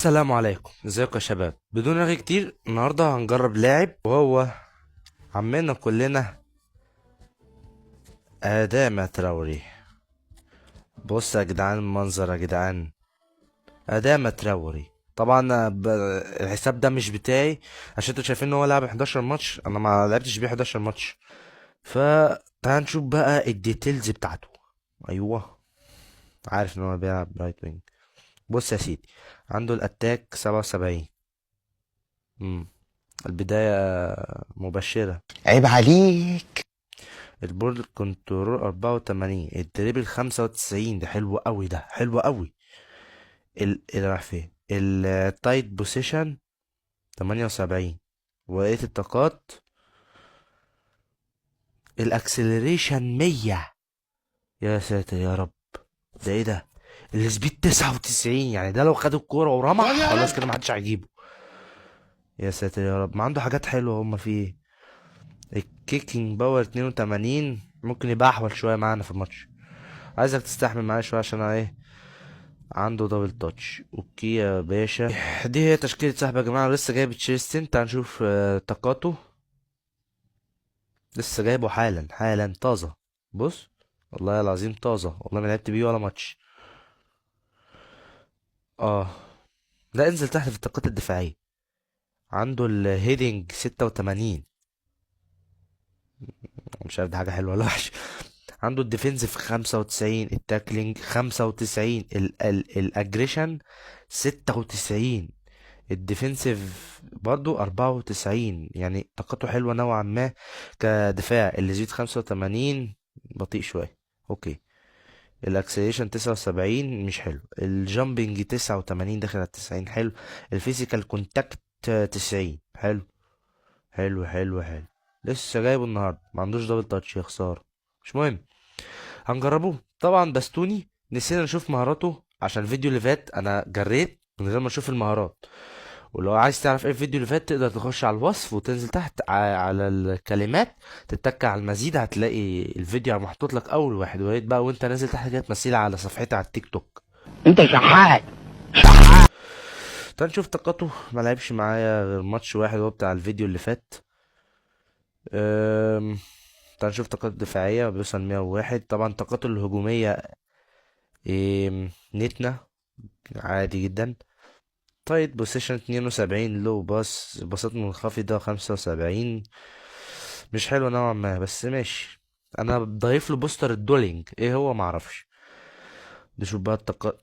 السلام عليكم، ازيكم يا شباب؟ بدون رغي كتير النهارده هنجرب لاعب وهو عمنا كلنا اداما تراوري. بص يا جدعان، المنظر يا جدعان، اداما تراوري. طبعا الحساب ده مش بتاعي عشان انتوا شايفين ان هو لعب 11 ماتش، انا ما لعبتش بيه 11 ماتش. فتعال نشوف بقى الديتيلز بتاعته. ايوه، عارف ان هو بيلعب رايت وينج. بص يا سيدي، عنده الاتاك 77. البداية مبشرة. عيب عليك. البول كنترول 84، الدريبل 95. ده حلو قوي، ده حلو قوي. اللي راح فين؟ التايت بوزيشن 78. وقيت الطاقات، الاكسلريشن 100. يا ساتر يا رب، ده ايه ده؟ السبيد 99، يعني ده لو خد الكورة ورمح خلاص كده محدش هيجيبه. يا ساتر يا رب، ما عنده حاجات حلوة. هما في ايه؟ الكيكينج باور 82، ممكن يبقى احول شوية معانا في الماتش. عايزك تستحمل معايا شويه عشان انا ايه، عنده دبل تاتش. اوكي يا باشا، دي هي تشكيلة صاحبي يا جماعه. لسه جايب تشيستن، تعال نشوف طاقاته. لسه جايبه حالا حالا طازه. بص، والله العظيم طازه، والله ما لعبت بيه ولا ماتش. اه، لا انزل تحت في الطاقات الدفاعيه. عنده الهيدنج 86. مش عارف دي حاجه حلوه ولا وحشه. عنده الديفنسيف 95، التاكلينج 95، الاجريشن 96، الديفنسيف برضو 94. يعني طاقته حلوة نوعا ما كدفاع. اللي زيد 85 بطيء شوية. اوكي. الاكسلريشن 79 مش حلو. الجامبنج 89 داخل على 90 حلو. الفيزيكال كونتاكت 90 حلو. حلو حلو حلو. لسه جايبه النهارده، ما عندوش دبل تاتش، يا خسارة. مش مهم، هنجربه. طبعا بستوني نسينا نشوف مهاراته عشان الفيديو اللي فات انا جريت من غير ما اشوف المهارات. ولو عايز تعرف ايه الفيديو اللي فات، تقدر تخش على الوصف وتنزل تحت على الكلمات، تتك على المزيد، هتلاقي الفيديو محطوط لك اول واحد. ويا ريت بقى وانت نازل تحت كده تمثلها على صفحتي على التيك توك. انت شحات. تعال نشوف طاقته. ما لعبش معايا غير ماتش واحد، هو بتاع الفيديو اللي فات. أم... تعال نشوف طاقته الدفاعية، بيوصل 101. طبعا طاقته الهجومية نتنا عادي جدا. تايت بوزيشن 72، لو باصات منخفضة 75. مش حلو نوعا ما، بس ماشي. انا ضايف له بوستر الدولينج، ايه هو معرفش. نشوف بقى الطاقات.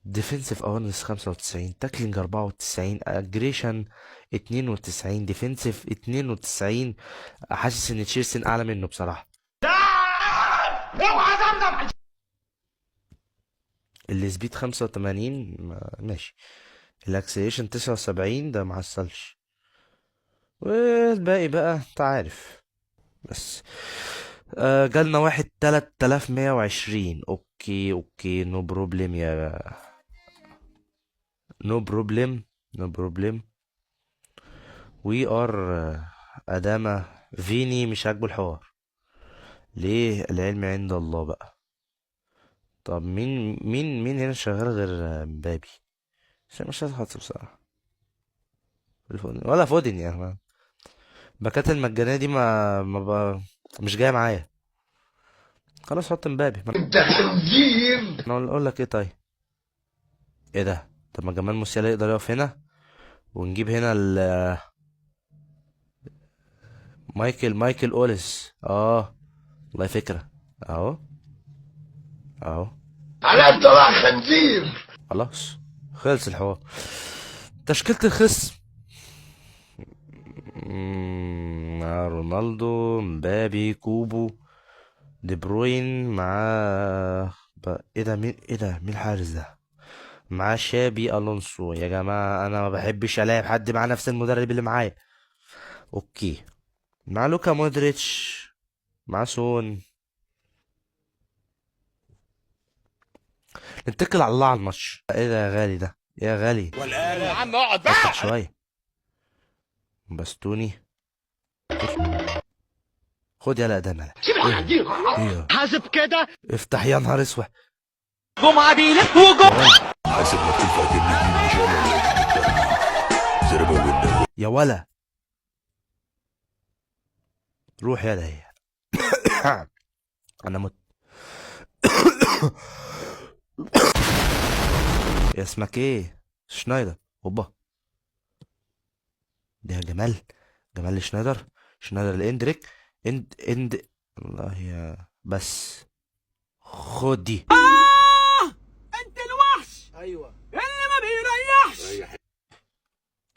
ديفنسيف اورنس 95، تاكلينج 94، اجريشن 92، ديفنسيف 92. حاسس ان تشيرسن اعلى منه بصراحة. السبيد 85 ماشي. الاكسلريشن 79، ده معسلش. والباقي بقى انت عارف. بس جالنا واحد 3120. اوكي اوكي، نو بروبلم يا، نو بروبلم، نو بروبلم. وي ار اداما. فيني مش عاجبه الحوار. ليه؟ العلم عند الله بقى. طب مين هنا شغال غير مبابي؟ مش هتحط بصراحة. ولا فودن يا مان. باكات المجانية دي مش جاية معايا. خلاص حط مبابي. انت خنزير. انا اقول لك ايه طيب؟ ايه ده؟ طب ما جمال موسيالا يقدر يقف هنا، ونجيب هنا مايكل اوليس. والله فكرة. اهو اهو. على انت بقى خنزير. خلاص، خلص الحوار. تشكيلة الخصم مع رونالدو، مبابي، كوبو، دي بروين، مع ايه ده؟ مين الحارس ده؟ مع شابي الونسو. يا جماعة انا ما بحبش الاعب حد مع نفس المدرب اللي معايا. اوكي. مع لوكا مودريتش، مع سون. نتكل على الله على الماتش. ايه ده يا غالي؟ ده يا غالي والآن يا عم اقعد افتح بقى. شوية. بستوني، خد يلا ادم يلا. سيب ايه الحديد. ايه؟ حاسب كده. افتح يا نهار اسود. جمعة بيلف وجمعة. حاسب ما تنفع ترمي دي ان شاء الله. يا ولا. روح يا هي. انا مت. يا اسمك ايه؟ شنايدر. اوبا. ده يا جمال. جمال شنايدر. شنايدر الاندريك. الله يا بس. خد دي. انت الوحش. ايوه اللي ما بيريحش.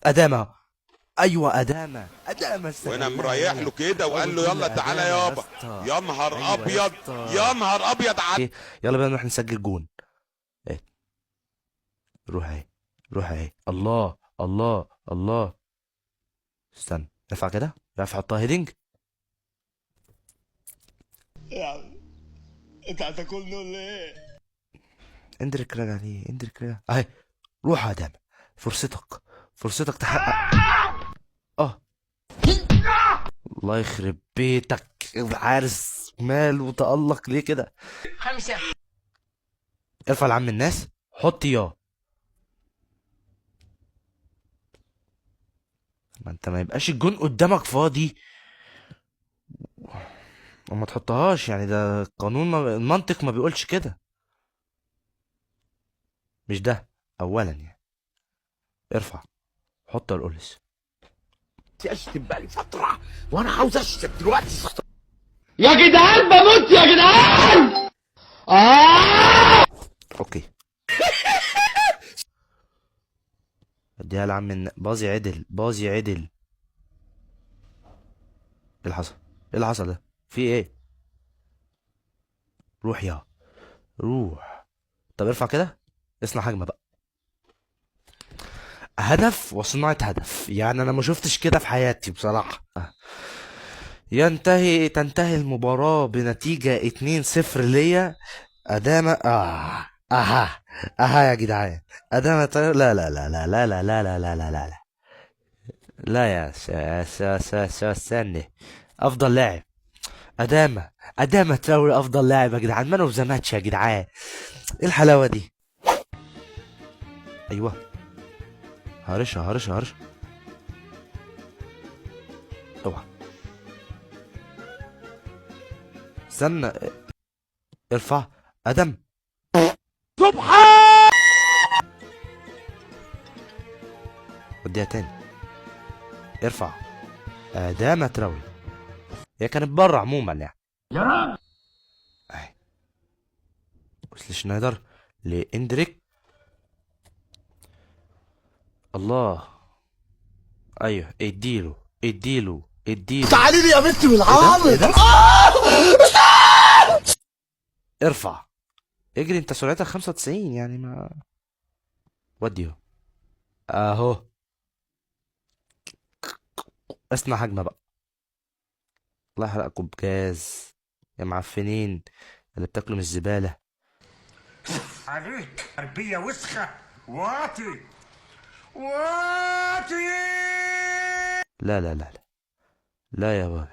ادامه. ايوه ادامه. ادامه وانا استغلها مريح يلا. له كده وقال له أول يلا جول تعالى أدامة يا يابا. اسطى. يا نهار ايوه يا ابيض. اسطى. يا نهار ابيض على إيه؟ يلا بقى نروح نسجل جون. ايه. روح اهي. روح اهي. الله الله الله. استنى ارفع كده. ارفع حطها هيدنج. انت هتاكلني ولا ايه؟ اندرك راجع ليه؟ اندرك راجع اهي. روح يا ادم. فرصتك. فرصتك تحقق. اه. الله يخرب بيتك. الحارس مال وتألق ليه كده؟ 5. ارفع لعم الناس. حط يا. ما انت ما يبقاش الجون قدامك فاضي وما تحطهاش، يعني ده قانون، ما المنطق ما بيقولش كده. مش ده اولا يعني. ارفع. حط القلس. اشتم بقالي فترة وانا عاوز اشتم دلوقتي. يا جدعان بموت يا جدعان. اوكي. اديها لعم باظي عدل. باظي عدل. ايه اللي حصل؟ ايه اللي حصل ده؟ في ايه؟ روح يا. روح. طب ارفع كده. اصنع هجمة بقى. هدف وصناعة هدف، يعني انا ما شفتش كده في حياتي بصراحة. تنتهي المباراة بنتيجة 2-0 ليا. ادامة اها. اها يا جدعان. ادامة لا لا لا لا لا لا لا لا لا لا لا لا. لا يا استني. افضل لاعب. ادامة. ادامة تراوري افضل لاعب يا جدعان. مان اوف ذا ماتش يا جدعان. ايه الحلاوة دي؟ ايوه. هرشها هرشها هرشها. اوعى. استنى. ارفع. ادم. سبحان. وديها تاني. ارفع. ادامة تراوري. هي كانت بره عموما يعني. يا راجل. اهي. وصل شنايدر. لاندريك. الله. ايوه اديله. اديله. اديله. تعالي لي يا بنتي ايه بالعرض. ده؟ ارفع. اجري انت سرعتك 95 يعني ما. وديه. اهو. اصنع هجمة بقى. الله يحرقكم بجاز يا معفنين اللي بتاكلوا من الزبالة. عليك تربية وسخة. واطي واطي. لا لا لا لا. لا يا بابا.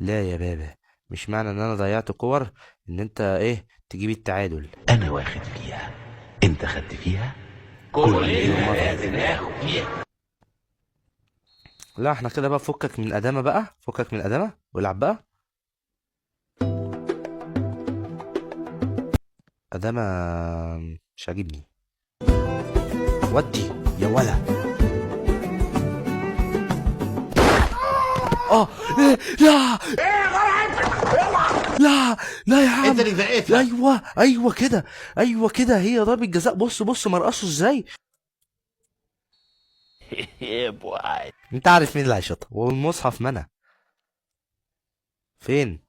لا يا بابا. مش معنى ان انا ضيعت كور ان انت ايه تجيب التعادل. انا واخد فيها، انت خدت فيها، كلنا لازم ناخد فيها. لا احنا كده بقى فكك من ادامة بقى. فكك من ادامة والعب بقى. ادامة مش عاجبني. ودي يا ولا. اه. لا لا لا يا عم. انت اللي زقيتها. ايوه ايوه كده. ايوه كده هي ضربة جزاء. بص بص مرقصه ازاي. انت عارف مين اللي هيشوطها والمصحف منع. فين؟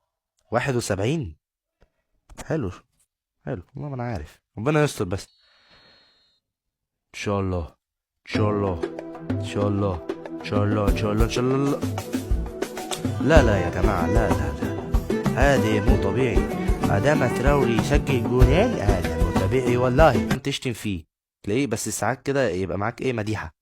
71. حلو. حلو والله ما انا عارف. ربنا يستر بس. ان شاء الله. ان شاء الله. ان شاء الله. ان شاء الله. ان شاء الله. ان شاء الله. لا لا يا جماعة. لا لا لا. هذا مو طبيعي. ادام تراوري يسجل جولين هذا مو طبيعي والله. انت تشتم فيه تلاقيه، بس ساعات كده يبقى معاك ايه مديحة.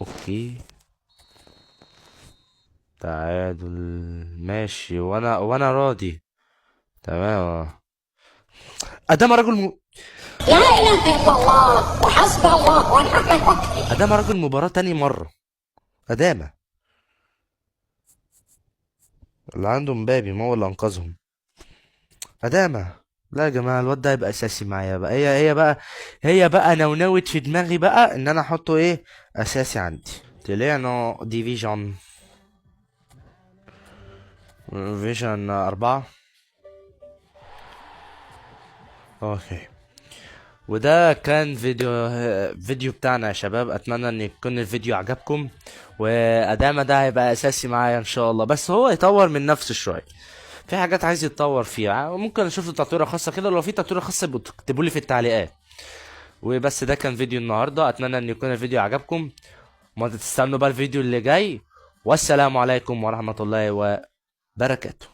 اوكي تعادل ماشي، وانا راضي. تمام. ادام رجل لا اله الا الله وحسبي الله ونعم الوكيل. ادام رجل مباراة تاني مرة. ادامة اللي عنده مبابي، ما هو اللي انقذهم. ادامة. لا يا جماعة، الواد ده هيبقى اساسي معايا بقى. هي بقى نونوت في دماغي بقى ان انا احطه ايه اساسي عندي. طلعنا ديفيجن 4. اوكي. وده كان فيديو بتاعنا يا شباب. اتمنى ان يكون الفيديو عجبكم، وادامة ده هيبقى اساسي معايا ان شاء الله، بس هو يطور من نفسه شويه، في حاجات عايز يتطور فيها. ممكن اشوف له تطويره خاصه كده، لو في تطويره خاصه اكتبوا لي في التعليقات. وبس ده كان فيديو النهارده، اتمنى ان يكون الفيديو عجبكم، وما تستنوا بقى الفيديو اللي جاي. والسلام عليكم ورحمه الله وبركاته.